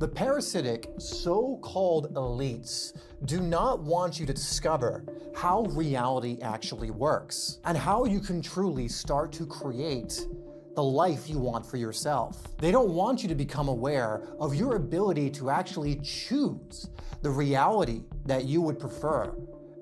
The parasitic so-called elites do not want you to discover how reality actually works and how you can truly start to create the life you want for yourself. They don't want you to become aware of your ability to actually choose the reality that you would prefer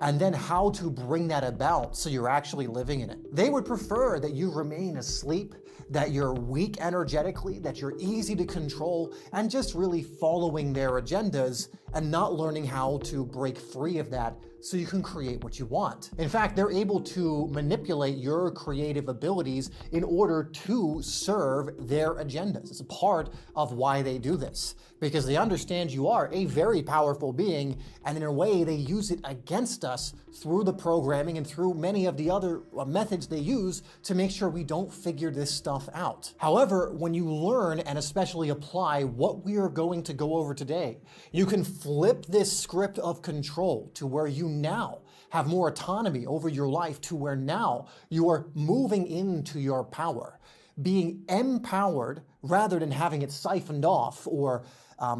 and then how to bring that about so you're actually living in it. They would prefer that you remain asleep, that you're weak energetically, that you're easy to control, and just really following their agendas and not learning how to break free of that so you can create what you want. In fact, they're able to manipulate your creative abilities in order to serve their agendas. It's a part of why they do this, because they understand you are a very powerful being, and in a way they use it against us through the programming and through many of the other methods they use to make sure we don't figure this stuff out. However, when you learn and especially apply what we are going to go over today, you can flip this script of control to where you now have more autonomy over your life, to where now you are moving into your power, being empowered rather than having it siphoned off or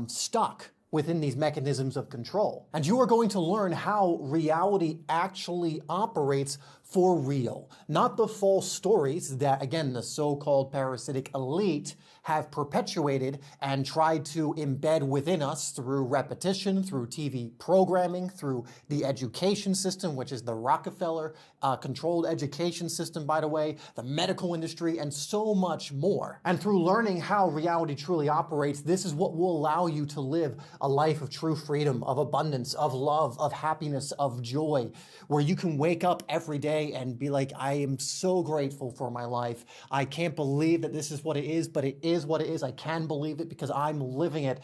stuck within these mechanisms of control. And you are going to learn how reality actually operates for real, not the false stories that, again, the so-called parasitic elite have perpetuated and tried to embed within us through repetition, through TV programming, through the education system, which is the Rockefeller controlled education system, by the way, the medical industry, and so much more. And through learning how reality truly operates, this is what will allow you to live a life of true freedom, of abundance, of love, of happiness, of joy, where you can wake up every day and be like, I am so grateful for my life. I can't believe that this is what it is, but it is what it is. I can believe it because I'm living it.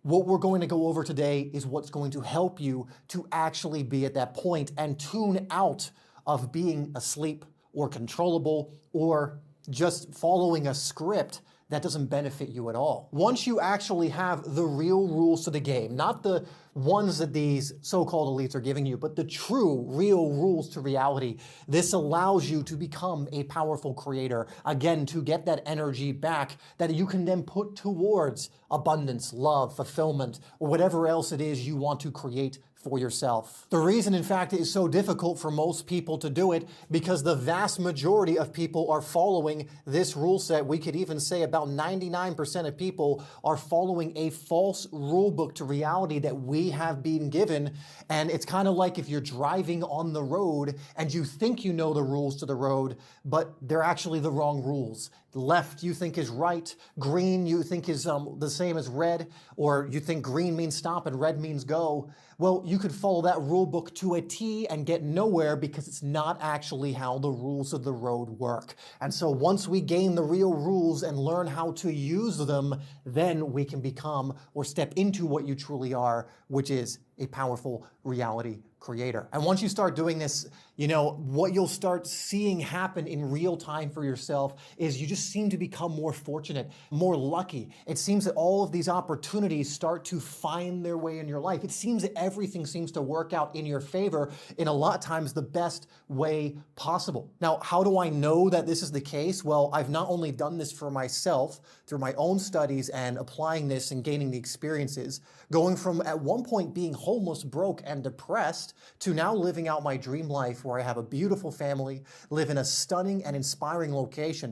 What we're going to go over today is what's going to help you to actually be at that point and tune out of being asleep or controllable or just following a script that doesn't benefit you at all. Once you actually have the real rules to the game, not the ones that these so-called elites are giving you, but the true, real rules to reality, this allows you to become a powerful creator. Again, to get that energy back that you can then put towards abundance, love, fulfillment, or whatever else it is you want to create for yourself. The reason, in fact, it is so difficult for most people to do it because the vast majority of people are following this rule set. We could even say about 99% of people are following a false rule book to reality that we have been given. And it's kind of like if you're driving on the road and you think you know the rules to the road, but they're actually the wrong rules. Left you think is right, green you think is the same as red, or you think green means stop and red means go. Well, you could follow that rule book to a T and get nowhere because it's not actually how the rules of the road work. And so once we gain the real rules and learn how to use them, then we can become or step into what you truly are, which is a powerful reality creator. And once you start doing this, you know, what you'll start seeing happen in real time for yourself is you just seem to become more fortunate, more lucky. It seems that all of these opportunities start to find their way in your life. It seems that everything seems to work out in your favor in a lot of times the best way possible. Now, how do I know that this is the case? Well, I've not only done this for myself through my own studies and applying this and gaining the experiences, going from at one point being homeless, broke, and depressed to now living out my dream life where I have a beautiful family, live in a stunning and inspiring location,